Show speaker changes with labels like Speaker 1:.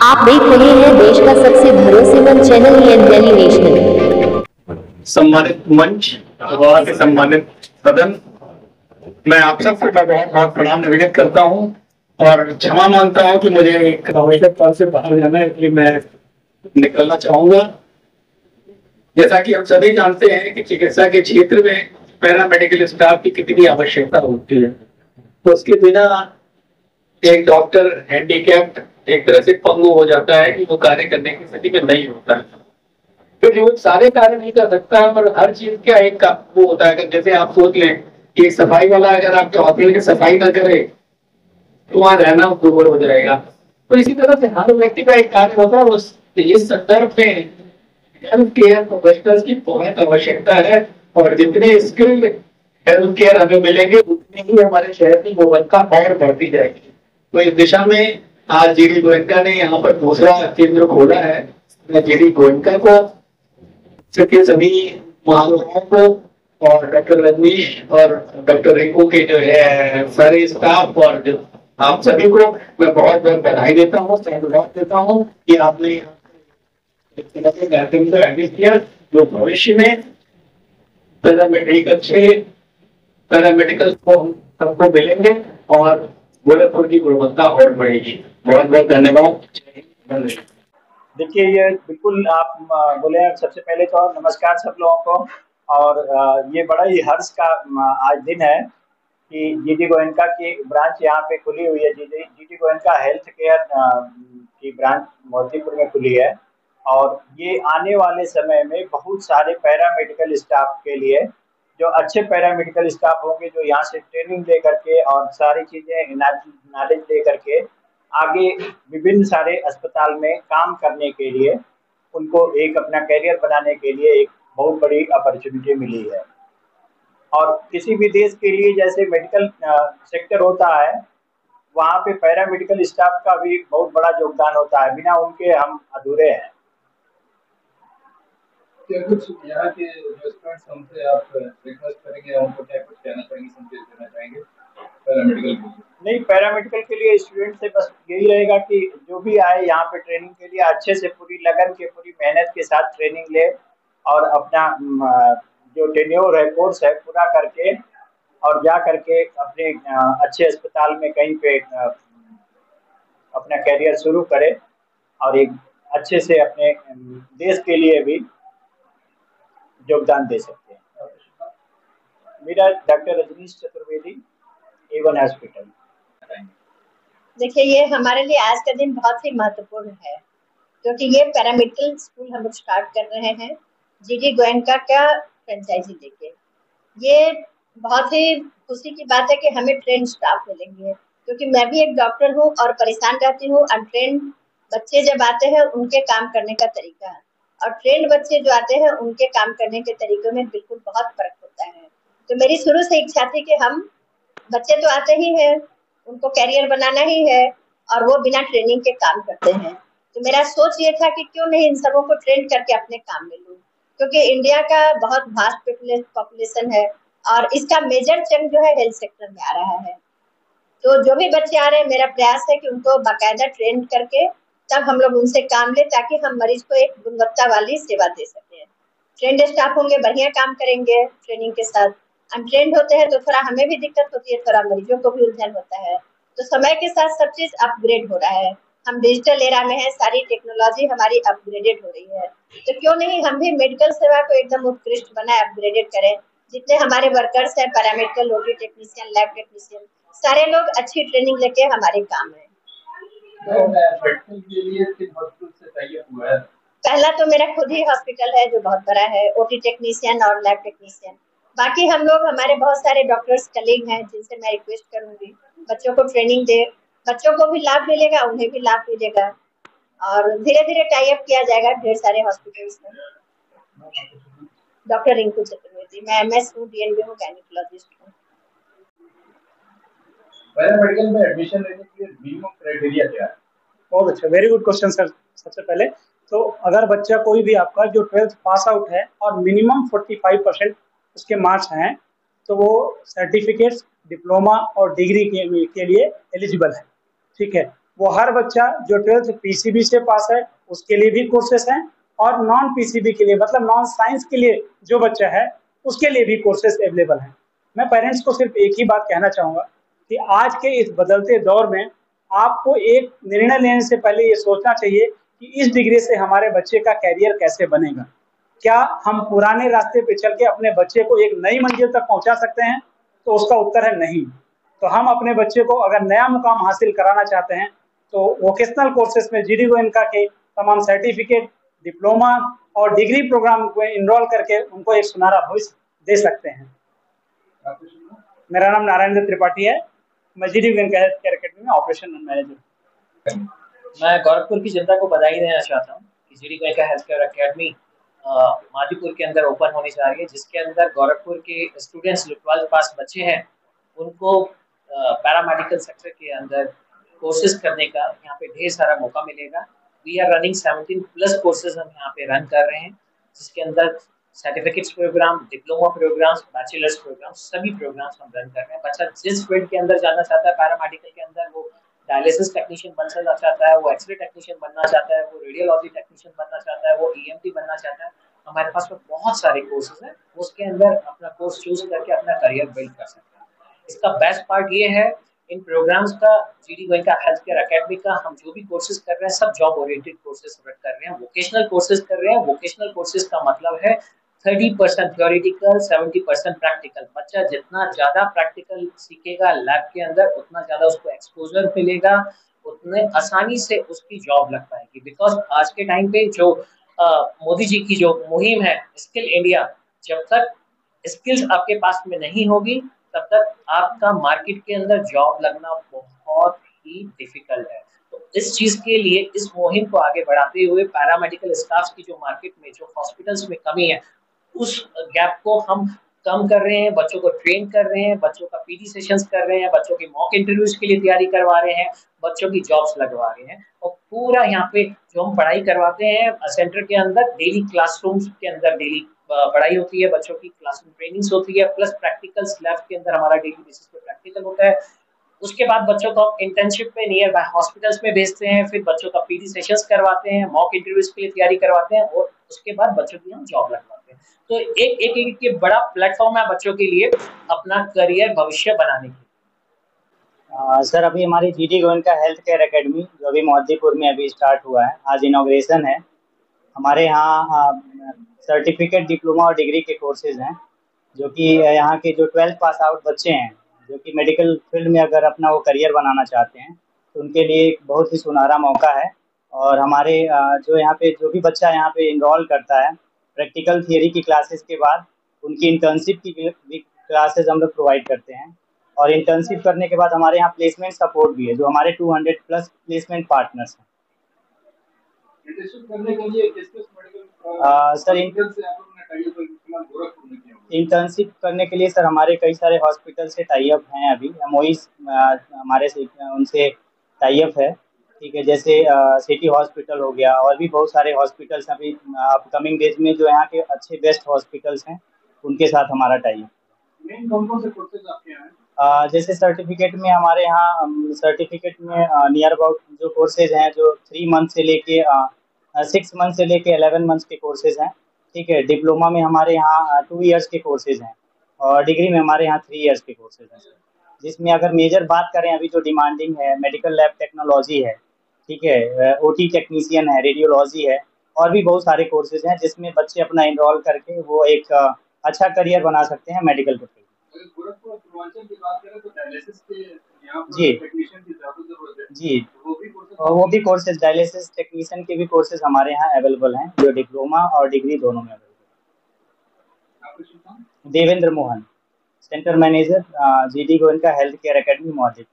Speaker 1: आप देख रहे हैं देश का सबसे भरोसेमंद चैनल दिल्ली नेशनल।
Speaker 2: सम्मानित मंच और सम्मानित सदन, मैं आप सबसे बहुत बहुत प्रणाम निवेदित करता हूं और क्षमा मांगता हूं कि मुझे एक आवश्यक काम से बाहर जाना है, इसलिए मैं निकलना चाहूंगा। जैसा कि हम सभी जानते हैं कि चिकित्सा के क्षेत्र में पैरामेडिकल स्टाफ की कितनी आवश्यकता होती है, तो उसके बिना एक डॉक्टर हैंडीकैप्ड एक तरह से पंगु हो जाता है कि वो कार्य करने की स्थिति में नहीं होता है। तो वो सारे कार्य नहीं कर सकता है, और हर चीज का एक वो होता है। जैसे आप सोच लें कि सफाई वाला अगर आपके हॉस्पिटल की सफाई ना करे तो वहां रहना दुर्बल हो जाएगा। तो इसी तरह से हर व्यक्ति का एक कार्य होता है। उस इस संदर्भ में हेल्थ केयर प्रोफेशनल्स की बहुत आवश्यकता है, और जितने स्किल्ड हेल्थ केयर हमें मिलेंगे उतनी ही हमारे शहर की गुणवत्ता और बढ़ती जाएगी। तो इस दिशा में आज जीडी गोयनका ने यहाँ पर दूसरा केंद्र खोला है। मैं जीडी गोयनका को, सबके सभी महानुभावों को और डॉक्टर रजनीश और डॉक्टर रिंकू के जो है सारे स्टाफ और जो आप सभी को मैं बहुत बहुत बधाई देता हूँ, धन्यवाद देता हूँ कि आपने किया, जो भविष्य में पैरामेडिकल को सबको मिलेंगे और गोरखपुर की गुणवत्ता और बढ़ेगी। बहुत बहुत धन्यवाद।
Speaker 3: देखिए, ये बिल्कुल आप बोले। सबसे पहले तो नमस्कार सब लोगों को, और ये बड़ा ही हर्ष का आज दिन है कि जीडी गोयनका की ब्रांच यहाँ पे खुली हुई है। जीडी गोयनका हेल्थ केयर की ब्रांच मोतीपुर में खुली है, और ये आने वाले समय में बहुत सारे पैरामेडिकल स्टाफ के लिए, जो अच्छे पैरामेडिकल स्टाफ होंगे, जो यहाँ से ट्रेनिंग ले करके और सारी चीज़ें नॉलेज ले करके आगे विभिन्न सारे अस्पताल में काम करने के लिए उनको एक अपना करियर बनाने के लिए एक बहुत बड़ी अपॉर्चुनिटी मिली है। और किसी भी देश के लिए जैसे मेडिकल सेक्टर होता है, वहाँ पे पैरामेडिकल स्टाफ का भी बहुत बड़ा योगदान होता है। बिना उनके हम अधूरे हैं।
Speaker 4: क्या कुछ यहाँ के जो स्टूडेंट्स हमसे आप रिक्वेस्ट करेंगे, उनको क्या कुछ कहना चाहेंगे, संदेश देना चाहेंगे पैरामेडिकल?
Speaker 3: नहीं, पैरामेडिकल के लिए स्टूडेंट से बस यही रहेगा कि जो भी आए यहाँ पे ट्रेनिंग के लिए अच्छे से पूरी लगन के, पूरी मेहनत के साथ ट्रेनिंग ले, और अपना जो टेन्योर है, कोर्स है, पूरा करके और जा करके अपने अच्छे अस्पताल में कहीं पे अपना करियर शुरू करे, और एक अच्छे से अपने देश के लिए भी योगदान दे सकते हैं। मेरा doctor Rajneesh Chaturvedi, A1 hospital.
Speaker 5: देखिए, ये हमारे लिए आज का दिन बहुत ही महत्वपूर्ण है, क्योंकि ये पैरामेडिकल स्कूल हम लोग स्टार्ट कर रहे हैं जीडी गोयनका का फ्रेंचाइजी लेके। ये बहुत ही खुशी की बात है कि हमें ट्रेन स्टाफ मिलेंगे, क्योंकि मैं भी एक डॉक्टर हूँ और परेशान रहती हूँ। अनट्रेंड बच्चे जब आते हैं उनके काम करने का तरीका और ट्रेंड बच्चे जो आते हैं उनके काम करने के तरीकों में बिल्कुल बहुत फर्क होता है। तो मेरी शुरू से इच्छा थी कि हम बच्चे तो आते ही हैं, उनको कैरियर बनाना ही है, और वो बिना ट्रेनिंग के काम करते हैं। तो मेरा सोच ये था कि क्यों नहीं इन सबों को ट्रेन करके अपने काम में लूं, क्योंकि इंडिया का बहुत वास्ट पॉपुलेशन है और इसका मेजर चंक जो है हेल्थ सेक्टर में आ रहा है। तो जो भी बच्चे आ रहे हैं, मेरा प्रयास है कि उनको बाकायदा ट्रेन करके तब हम लोग उनसे काम ले, ताकि हम मरीज को एक गुणवत्ता वाली सेवा दे सकें। ट्रेंड स्टाफ होंगे, बढ़िया काम करेंगे ट्रेनिंग के साथ। अनट्रेंड होते हैं तो थोड़ा हमें भी दिक्कत होती है, थोड़ा मरीजों को भी उलझन होता है। तो समय के साथ सब चीज अपग्रेड हो रहा है, हम डिजिटल एरा में है, सारी टेक्नोलॉजी हमारी अपग्रेडेड हो रही है। तो क्यों नहीं हम भी मेडिकल सेवा को एकदम उत्कृष्ट बनाए, अपग्रेडेड करें। जितने हमारे वर्कर्स हैं, paramedical, OT technician, lab technician, सारे लोग अच्छी ट्रेनिंग लेके हमारे काम में। पहला तो मेरा खुद ही हॉस्पिटल है जो बहुत बड़ा है, ओटी टेक्नीशियन और लैब टेक्नीशियन। बाकी हम लोग, हमारे बहुत सारे डॉक्टर्स कलीग हैं जिनसे मैं रिक्वेस्ट करूंगी बच्चों को ट्रेनिंग दे, बच्चों को भी लाभ मिलेगा, उन्हें भी लाभ मिलेगा, और धीरे धीरे टाई अप किया जाएगा ढेर सारे हॉस्पिटल्स में। डॉक्टर रिंकू चतुर्वेदी, मैं MS हूँ, DNB हूँ, गायनेकोलॉजिस्ट हूँ।
Speaker 4: पैरामेडिकल में एडमिशन लेने के लिए मिनिमम क्राइटेरिया क्या है?
Speaker 6: बहुत अच्छा, वेरी गुड क्वेश्चन सर। सबसे पहले तो अगर बच्चा कोई भी आपका जो 12th पास आउट है और मिनिमम 45% उसके मार्क्स हैं, तो वो सर्टिफिकेट्स, डिप्लोमा और डिग्री के लिए एलिजिबल है। ठीक है, वो हर बच्चा जो 12th पीसीबी से पास है उसके लिए भी कोर्सेस हैं, और नॉन पीसीबी के लिए मतलब नॉन साइंस के लिए जो बच्चा है उसके लिए भी कोर्सेस अवेलेबल हैं। मैं पेरेंट्स को सिर्फ एक ही बात कहना चाहूंगा कि आज के इस बदलते दौर में आपको एक निर्णय लेने से पहले ये सोचना चाहिए कि इस डिग्री से हमारे बच्चे का कैरियर कैसे बनेगा। क्या हम पुराने रास्ते पे चल के अपने बच्चे को एक नई मंजिल तक पहुंचा सकते हैं? तो उसका उत्तर है नहीं। तो हम अपने बच्चे को अगर नया मुकाम हासिल कराना चाहते हैं तो वोकेशनल कोर्सेज में जीडी गोयनका के तमाम सर्टिफिकेट, डिप्लोमा और डिग्री प्रोग्राम को इनरोल करके उनको एक सुनहरा भविष्य दे सकते हैं। मेरा नाम नारायण त्रिपाठी है, मैं GD Goenka health care academy में ऑपरेशन मैनेजर।
Speaker 7: मैं गोरखपुर की जनता को बधाई देना चाहता हूँ कि GD Goenka health care academy Madipur के अंदर ओपन होने जा रही है, जिसके अंदर गोरखपुर के स्टूडेंट्स जो 12th पास बच्चे हैं उनको पैरामेडिकल सेक्टर के अंदर कोर्सेज करने का यहाँ पे ढेर सारा मौका मिलेगा। वी आर रनिंग 17+ कोर्सेज हम यहाँ पे रन कर रहे हैं, जिसके अंदर certificates program, diploma programs, bachelors program, सभी प्रोग्राम्स हम रन कर रहे हैं। बच्चा जिस फील्ड के अंदर जाना चाहता है पैरामेडिकल के अंदर, वो डायलिसिस टेक्नीशियन बनना चाहता है, वो एक्सरे टेक्नीशियन बनना चाहता है, वो रेडियोलॉजी टेक्नीशियन बनना चाहता है, वो ईएमटी बनना चाहता है, हमारे पास में बहुत सारे कोर्सेज हैं, उसके अंदर अपना कोर्स चूज करके अपना करियर बिल्ड कर सकते हैं। इसका बेस्ट पार्ट ये है इन प्रोग्राम्स का, GD Goenka health care academy का, हम जो भी कोर्सेज कर रहे हैं सब जॉब ओरिएंटेड कोर्सेज कर रहे हैं, वोकेशनल कोर्सेज कर रहे हैं। वोकेशनल कोर्सेज का मतलब है 30% थ्योरेटिकल, 70% प्रैक्टिकल। बच्चा जितना ज्यादा प्रैक्टिकल सीखेगा लैब के अंदर, उतना ज्यादा उसको एक्सपोजर मिलेगा, उतने आसानी से उसकी जॉब लग पाएगी। बिकॉज आज के टाइम पे जो मोदी जी की जो मुहिम है स्किल इंडिया, जब तक स्किल्स आपके पास में नहीं होगी तब तक आपका मार्केट के अंदर जॉब लगना बहुत ही डिफिकल्ट है। तो इस चीज के लिए इस मुहिम को आगे बढ़ाते हुए पैरामेडिकल स्टाफ की जो मार्केट में जो हॉस्पिटल्स में कमी है उस गैप को हम कम कर रहे हैं, बच्चों को ट्रेन कर रहे हैं, बच्चों का पीटी सेशंस कर रहे हैं, बच्चों की मॉक इंटरव्यूज के लिए तैयारी करवा रहे हैं, बच्चों की जॉब्स लगवा रहे हैं। और पूरा यहाँ पे जो हम पढ़ाई करवाते हैं सेंटर के अंदर, डेली क्लासरूम्स के अंदर डेली पढ़ाई होती है, बच्चों की क्लासरूम ट्रेनिंग्स होती है, प्लस प्रैक्टिकल्स लैब के अंदर हमारा डेली बेसिस पे प्रैक्टिकल होता है। उसके बाद बच्चों को इंटर्नशिप पे नियर बाय हॉस्पिटल्स में भेजते हैं, फिर बच्चों का पीटी सेशंस करवाते हैं, मॉक इंटरव्यूज के लिए तैयारी करवाते हैं, और उसके बाद बच्चों की हम जॉब लगवाते हैं। तो एक बड़ा प्लेटफॉर्म है बच्चों के लिए अपना करियर भविष्य बनाने की।
Speaker 8: सर अभी हमारी GD Goenka health care academy जो अभी मोदीपुर में अभी स्टार्ट हुआ है, आज इनॉग्रेशन है। हमारे यहाँ सर्टिफिकेट, डिप्लोमा और डिग्री के कोर्सेज हैं, जो कि यहाँ के जो 12th पास आउट बच्चे हैं जो कि मेडिकल फील्ड में अगर अपना वो करियर बनाना चाहते हैं तो उनके लिए एक बहुत ही सुनहरा मौका है। और हमारे जो यहाँ पे जो भी बच्चा यहाँ पे इनरोल करता है, प्रैक्टिकल थियरी की क्लासेस के बाद उनकी इंटर्नशिप की भी क्लासेस हम लोग प्रोवाइड करते हैं। और इंटर्नशिप करने के बाद हमारे यहाँ प्लेसमेंट सपोर्ट भी है, जो हमारे 200+ प्लेसमेंट पार्टनर्स हैं। सर इंटर्नशिप करने के लिए सर हमारे कई सारे हॉस्पिटल से टाई अप हैं, अभी एमओईज हमारे से उनसे टाई अप है, ठीक है। जैसे सिटी हॉस्पिटल हो गया, और भी बहुत सारे हॉस्पिटल्स अभी अपकमिंग डेज में जो यहाँ के अच्छे बेस्ट हॉस्पिटल्स हैं उनके साथ हमारा टाई अप।
Speaker 4: कौन से कोर्सेज आपके यहाँ हैं?
Speaker 8: जैसे सर्टिफिकेट में हमारे यहाँ सर्टिफिकेट में नियर अबाउट जो कोर्सेज हैं जो 3 मंथ से लेके 6 मंथ से लेके 11 मंथ्स के कोर्सेज हैं, ठीक है। डिप्लोमा में हमारे यहाँ 2 इयर्स के कोर्सेज हैं, और डिग्री में हमारे यहाँ 3 इयर्स के कोर्सेज हैं, जिसमें अगर मेजर बात करें अभी जो डिमांडिंग है मेडिकल लैब टेक्नोलॉजी है, ठीक है, ओटी टेक्नीशियन है, रेडियोलॉजी है, और भी बहुत सारे कोर्सेज हैं जिसमें बच्चे अपना इनरोल करके वो एक अच्छा करियर बना सकते हैं मेडिकल के फील्ड।
Speaker 4: गोरखपुर पूर्वांचल की बात करें तो डायलिसिस के यहाँ पर
Speaker 8: जी
Speaker 4: टेक्नीशियन की ज़्यादा ज़रूरत है
Speaker 8: जी,
Speaker 4: वो भी
Speaker 8: कोर्सेज डायलिसिस टेक्नीशियन के भी कोर्सेज हमारे यहाँ अवेलेबल हैं, जो डिप्लोमा और डिग्री दोनों में अवेलेबल है। Devendra Mohan, centre manager, GD Goenka health care academy, Modi.